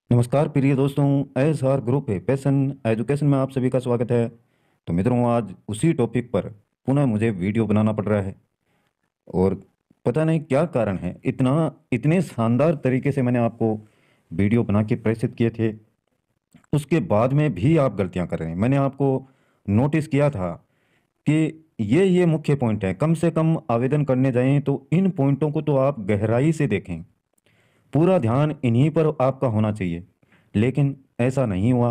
नमस्कार प्रिय दोस्तों। एस आर ग्रुप है पैशन एजुकेशन में आप सभी का स्वागत है। तो मित्रों, आज उसी टॉपिक पर पुनः मुझे वीडियो बनाना पड़ रहा है। और पता नहीं क्या कारण है, इतने शानदार तरीके से मैंने आपको वीडियो बना के प्रेषित किए थे, उसके बाद में भी आप गलतियां कर रहे हैं। मैंने आपको नोटिस किया था कि ये मुख्य पॉइंट है। कम से कम आवेदन करने जाएं तो इन पॉइंटों को तो आप गहराई से देखें, पूरा ध्यान इन्हीं पर आपका होना चाहिए। लेकिन ऐसा नहीं हुआ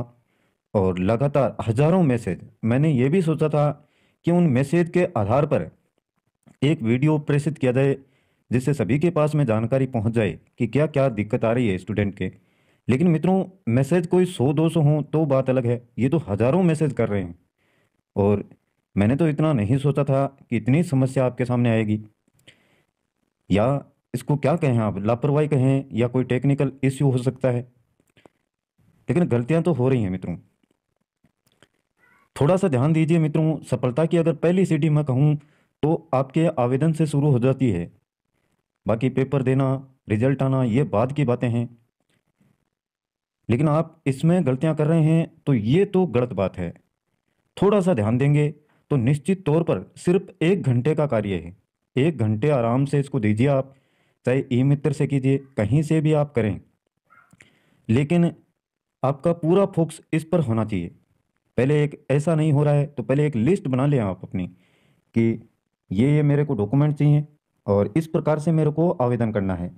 और लगातार हजारों मैसेज। मैंने ये भी सोचा था कि उन मैसेज के आधार पर एक वीडियो प्रेषित किया जाए, जिससे सभी के पास में जानकारी पहुंच जाए कि क्या क्या दिक्कत आ रही है स्टूडेंट के। लेकिन मित्रों, मैसेज कोई 100-200 हो तो बात अलग है, ये तो हजारों मैसेज कर रहे हैं। और मैंने तो इतना नहीं सोचा था कि इतनी समस्या आपके सामने आएगी। या इसको क्या कहें, आप लापरवाही कहें या कोई टेक्निकल इश्यू हो सकता है। लेकिन गलतियां तो हो रही हैं मित्रों। थोड़ा सा ध्यान दीजिए मित्रों। सफलता की अगर पहली सीढ़ी मैं कहूँ तो आपके आवेदन से शुरू हो जाती है। बाकी पेपर देना, रिजल्ट आना, ये बाद की बातें हैं। लेकिन आप इसमें गलतियां कर रहे हैं तो ये तो गलत बात है। थोड़ा सा ध्यान देंगे तो निश्चित तौर पर सिर्फ 1 घंटे का कार्य है। 1 घंटे आराम से इसको दीजिए आप, चाहे ई मित्र से कीजिए, कहीं से भी आप करें। लेकिन आपका पूरा फोकस इस पर होना चाहिए। पहले एक ऐसा नहीं हो रहा है तो पहले एक लिस्ट बना लें आप अपनी, कि ये मेरे को डॉक्यूमेंट चाहिए और इस प्रकार से मेरे को आवेदन करना है।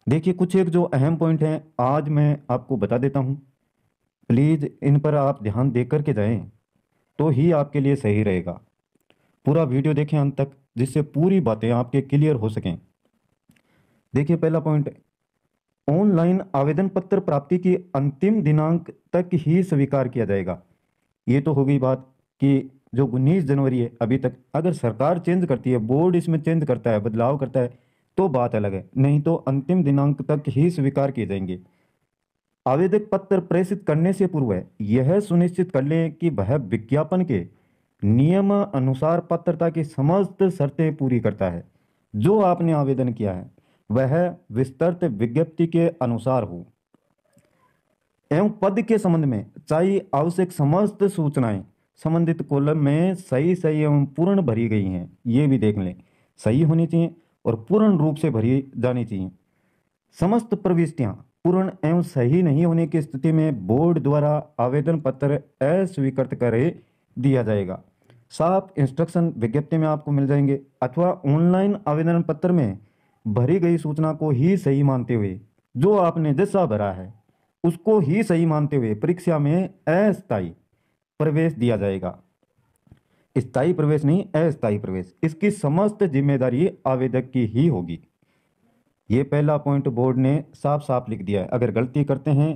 देखिए, कुछ एक जो अहम पॉइंट हैं आज मैं आपको बता देता हूँ। प्लीज़ इन पर आप ध्यान दे करके जाएं तो ही आपके लिए सही रहेगा। पूरा वीडियो देखें अंत तक, जिससे पूरी बातें आपके क्लियर हो सकें। देखिए, पहला पॉइंट, ऑनलाइन आवेदन पत्र प्राप्ति की अंतिम दिनांक तक ही स्वीकार किया जाएगा। ये तो हो गई बात कि जो 19 जनवरी है अभी तक, अगर सरकार चेंज करती है, बोर्ड इसमें चेंज करता है, बदलाव करता है, तो बात अलग है। नहीं तो अंतिम दिनांक तक ही स्वीकार किए जाएंगे। आवेदक पत्र प्रेषित करने से पूर्व यह सुनिश्चित कर लें कि वह विज्ञापन के नियम अनुसार पात्रता की समस्त शर्तें पूरी करता है। जो आपने आवेदन किया है वह विस्तृत विज्ञप्ति के अनुसार हो एवं पद के संबंध में चाहिए आवश्यक समस्त सूचनाएं संबंधित कॉलम में सही सही एवं पूर्ण भरी गई हैं। ये भी देख लें, सही होनी चाहिए और पूर्ण रूप से भरी जानी चाहिए। समस्त प्रविष्टियां पूर्ण एवं सही नहीं होने की स्थिति में बोर्ड द्वारा आवेदन पत्र अस्वीकृत कर दिया जाएगा। साफ इंस्ट्रक्शन विज्ञप्ति में आपको मिल जाएंगे, अथवा ऑनलाइन आवेदन पत्र में भरी गई सूचना को ही सही मानते हुए, जो आपने जैसा भरा है उसको ही सही मानते हुए परीक्षा में अस्थायी प्रवेश दिया जाएगा। स्थायी प्रवेश नहीं, अस्थायी प्रवेश। इसकी समस्त जिम्मेदारी आवेदक की ही होगी। ये पहला पॉइंट बोर्ड ने साफ साफ लिख दिया है। अगर गलती करते हैं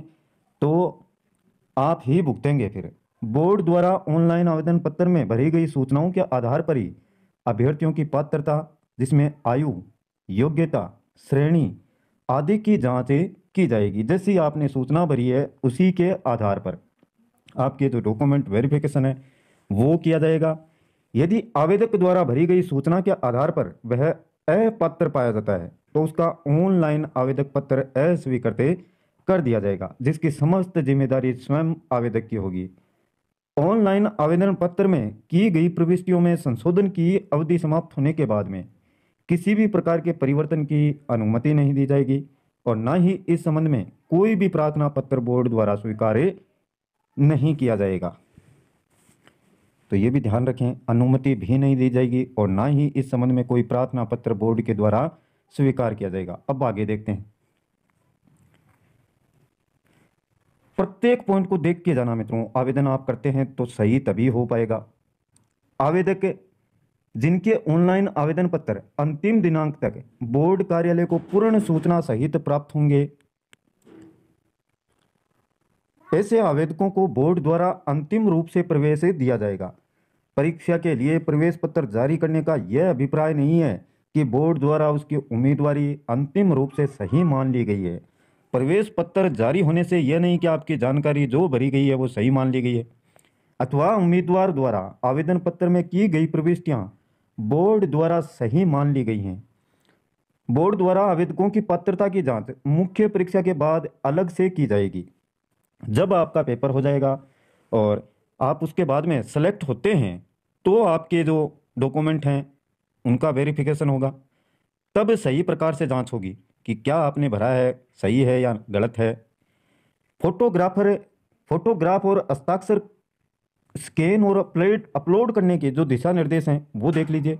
तो आप ही भुगतेंगे फिर। बोर्ड द्वारा ऑनलाइन आवेदन पत्र में भरी गई सूचनाओं के आधार पर ही अभ्यर्थियों की पात्रता, जिसमें आयु, योग्यता, श्रेणी आदि की जांच की जाएगी। जैसी आपने सूचना भरी है उसी के आधार पर आपके जो डॉक्यूमेंट वेरिफिकेशन है वो किया जाएगा। यदि आवेदक द्वारा भरी गई सूचना के आधार पर वह अपात्र पाया जाता है तो उसका ऑनलाइन आवेदक पत्र अस्वीकृत कर दिया जाएगा, जिसकी समस्त जिम्मेदारी स्वयं आवेदक की होगी। ऑनलाइन आवेदन पत्र में की गई प्रविष्टियों में संशोधन की अवधि समाप्त होने के बाद में किसी भी प्रकार के परिवर्तन की अनुमति नहीं दी जाएगी और न ही इस संबंध में कोई भी प्रार्थना पत्र बोर्ड द्वारा स्वीकार नहीं किया जाएगा। तो ये भी ध्यान रखें, अनुमति भी नहीं दी जाएगी और ना ही इस संबंध में कोई प्रार्थना पत्र बोर्ड के द्वारा स्वीकार किया जाएगा। अब आगे देखते हैं। प्रत्येक पॉइंट को देख के जाना मित्रों। आवेदन आप करते हैं तो सही तभी हो पाएगा। आवेदक जिनके ऑनलाइन आवेदन पत्र अंतिम दिनांक तक बोर्ड कार्यालय को पूर्ण सूचना सहित प्राप्त होंगे, ऐसे आवेदकों को बोर्ड द्वारा अंतिम रूप से प्रवेश दिया जाएगा। परीक्षा के लिए प्रवेश पत्र जारी करने का यह अभिप्राय नहीं है कि बोर्ड द्वारा उसकी उम्मीदवारी अंतिम रूप से सही मान ली गई है। प्रवेश पत्र जारी होने से यह नहीं कि आपकी जानकारी जो भरी गई है वो सही मान ली गई है, अथवा उम्मीदवार द्वारा आवेदन पत्र में की गई प्रविष्टियां बोर्ड द्वारा सही मान ली गई हैं। बोर्ड द्वारा आवेदकों की पात्रता की जांच मुख्य परीक्षा के बाद अलग से की जाएगी। जब आपका पेपर हो जाएगा और आप उसके बाद में सेलेक्ट होते हैं तो आपके जो डॉक्यूमेंट हैं उनका वेरिफिकेशन होगा। तब सही प्रकार से जांच होगी कि क्या आपने भरा है सही है या गलत है। फोटोग्राफर फोटोग्राफ और हस्ताक्षर स्कैन और अपलोड अपलोड करने के जो दिशा निर्देश हैं वो देख लीजिए।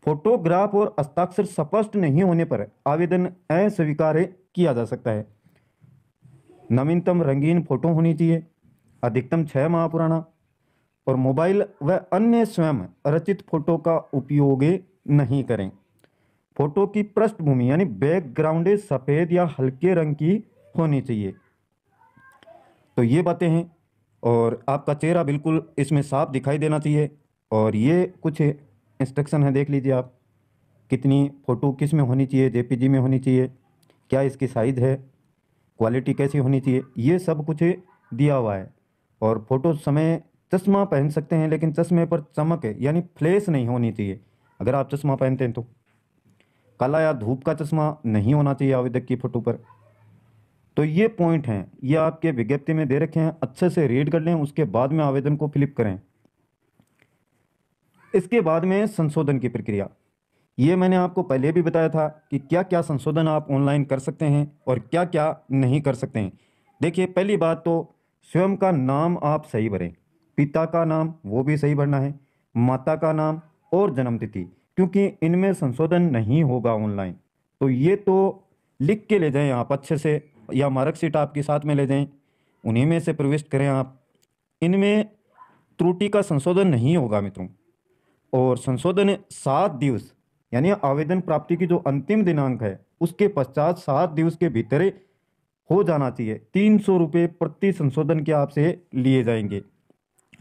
फोटोग्राफ और हस्ताक्षर स्पष्ट नहीं होने पर आवेदन अस्वीकार किया जा सकता है। नवीनतम रंगीन फोटो होनी चाहिए, अधिकतम 6 माह पुराना, और मोबाइल व अन्य स्वयं रचित फोटो का उपयोग नहीं करें। फोटो की पृष्ठभूमि यानी बैकग्राउंड सफ़ेद या हल्के रंग की होनी चाहिए। तो ये बातें हैं, और आपका चेहरा बिल्कुल इसमें साफ दिखाई देना चाहिए। और ये कुछ इंस्ट्रक्शन है, देख लीजिए आप, कितनी फ़ोटो किस में होनी चाहिए, जेपीजी में होनी चाहिए, क्या इसकी साइज़ है, क्वालिटी कैसी होनी चाहिए, ये सब कुछ दिया हुआ है। और फोटो समय चश्मा पहन सकते हैं, लेकिन चश्मे पर चमक यानी फ्लैश नहीं होनी चाहिए। अगर आप चश्मा पहनते हैं तो काला या धूप का चश्मा नहीं होना चाहिए आवेदक की फ़ोटो पर। तो ये पॉइंट हैं, ये आपके विज्ञप्ति में दे रखे हैं, अच्छे से रीड कर लें, उसके बाद में आवेदन को फिलिप करें। इसके बाद में संशोधन की प्रक्रिया, ये मैंने आपको पहले भी बताया था कि क्या क्या संशोधन आप ऑनलाइन कर सकते हैं और क्या क्या नहीं कर सकते हैं। देखिए, पहली बात तो स्वयं का नाम आप सही भरें, पिता का नाम वो भी सही भरना है, माता का नाम और जन्म तिथि, क्योंकि इनमें संशोधन नहीं होगा ऑनलाइन। तो ये तो लिख के ले जाएं आप अच्छे से, या मार्कशीट आपके साथ में ले जाएं, उन्हीं में से प्रविष्ट करें आप। इनमें त्रुटि का संशोधन नहीं होगा मित्रों। और संशोधन 7 दिवस यानी आवेदन प्राप्ति की जो अंतिम दिनांक है उसके पश्चात 7 दिवस के भीतर हो जाना चाहिए। 300 रुपये प्रति संशोधन के आपसे लिए जाएंगे।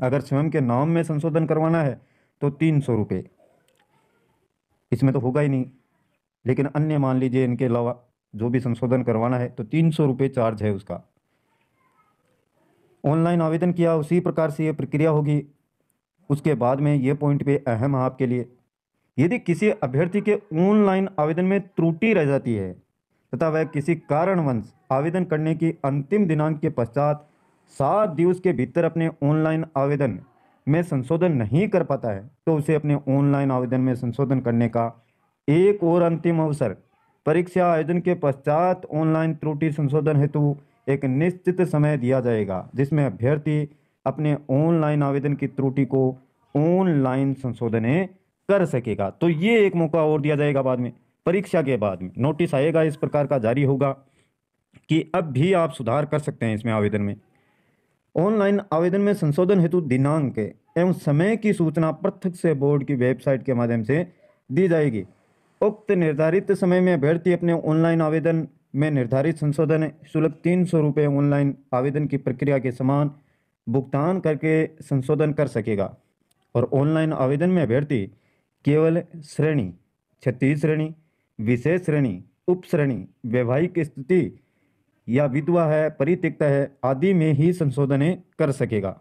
अगर स्वयं के नाम में संशोधन करवाना है तो 300 रुपये, इसमें तो होगा ही नहीं। लेकिन अन्य मान लीजिए इनके अलावा जो भी संशोधन करवाना है तो 300 रुपये चार्ज है उसका। ऑनलाइन आवेदन किया उसी प्रकार से ये प्रक्रिया होगी। उसके बाद में ये पॉइंट पे अहम है आपके लिए, यदि किसी अभ्यर्थी के ऑनलाइन आवेदन में त्रुटि रह जाती है तथा वह किसी कारणवश आवेदन करने की अंतिम दिनांक के पश्चात 7 दिवस के भीतर अपने ऑनलाइन आवेदन में संशोधन नहीं कर पाता है तो उसे अपने ऑनलाइन आवेदन में संशोधन करने का एक और अंतिम अवसर परीक्षा आयोजन के पश्चात ऑनलाइन त्रुटि संशोधन हेतु एक निश्चित समय दिया जाएगा, जिसमें अभ्यर्थी अपने ऑनलाइन आवेदन की त्रुटि को ऑनलाइन संशोधन कर सकेगा। तो ये एक मौका और दिया जाएगा बाद में, परीक्षा के बाद में नोटिस आएगा इस प्रकार का जारी होगा कि अब भी आप सुधार कर सकते हैं इसमें आवेदन में। ऑनलाइन आवेदन में संशोधन हेतु दिनांक एवं समय की सूचना पृथक से बोर्ड की वेबसाइट के माध्यम से दी जाएगी। उक्त निर्धारित समय में अभ्यर्थी अपने ऑनलाइन आवेदन में निर्धारित संशोधन शुल्क 300 रुपये ऑनलाइन आवेदन की प्रक्रिया के समान भुगतान करके संशोधन कर सकेगा। और ऑनलाइन आवेदन में अभ्यर्थी केवल श्रेणी, क्षत्रिय श्रेणी, विशेष श्रेणी, उप श्रेणी, वैवाहिक स्थिति या विधवा है, परित्यक्ता है आदि में ही संशोधन कर सकेगा।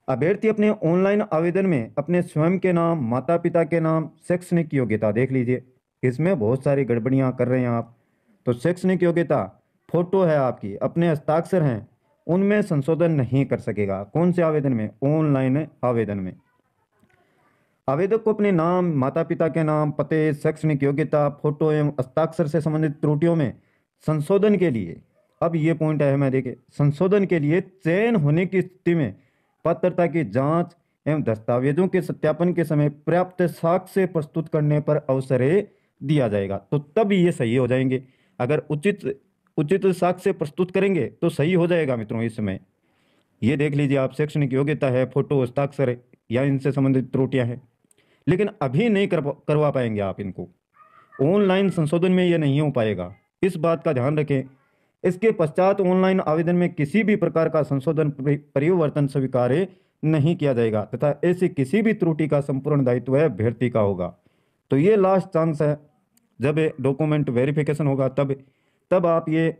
अभ्यर्थी अपने ऑनलाइन आवेदन में अपने स्वयं के नाम, माता पिता के नाम, शैक्षणिक योग्यता देख लीजिए, इसमें बहुत सारी गड़बड़ियां कर रहे हैं आप। तो शैक्षणिक योग्यता, फोटो है आपकी, अपने हस्ताक्षर हैं, उनमें संशोधन नहीं कर सकेगा। कौन से आवेदन में? ऑनलाइन आवेदन में। आवेदक को अपने नाम, माता पिता के नाम, पते, शैक्षणिक योग्यता, फोटो एवं हस्ताक्षर से संबंधित त्रुटियों में संशोधन के लिए, अब ये पॉइंट अहम है, देखिए, संशोधन के लिए चयन होने की स्थिति में पात्रता की जांच एवं दस्तावेजों के सत्यापन के समय पर्याप्त साक्ष्य प्रस्तुत करने पर अवसर दिया जाएगा। तो तब ये सही हो जाएंगे। अगर उचित साक्ष्य प्रस्तुत करेंगे तो सही हो जाएगा मित्रों। इस समय ये देख लीजिए आप, शैक्षणिक योग्यता है, फोटो, हस्ताक्षर या इनसे संबंधित त्रुटियां हैं, लेकिन अभी नहीं करवा पाएंगे आप इनको। ऑनलाइन संशोधन में ये नहीं हो पाएगा, इस बात का ध्यान रखें। इसके पश्चात ऑनलाइन आवेदन में किसी भी प्रकार का संशोधन परिवर्तन स्वीकार नहीं किया जाएगा तथा ऐसी किसी भी त्रुटि का संपूर्ण दायित्व अभ्यर्थी का होगा। तो ये लास्ट चांस है, जब डॉक्यूमेंट वेरिफिकेशन होगा तब आप ये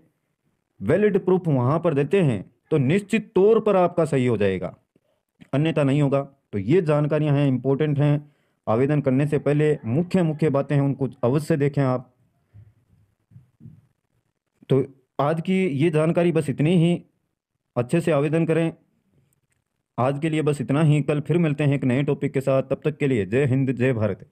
वैलिड प्रूफ वहां पर देते हैं तो निश्चित तौर पर आपका सही हो जाएगा, अन्यथा नहीं होगा। तो ये जानकारियां हैं, इंपॉर्टेंट हैं, आवेदन करने से पहले मुख्य मुख्य बातें हैं उनको अवश्य देखें आप। तो आज की ये जानकारी बस इतनी ही। अच्छे से आवेदन करें। आज के लिए बस इतना ही। कल फिर मिलते हैं एक नए टॉपिक के साथ। तब तक के लिए जय हिंद जय भारत।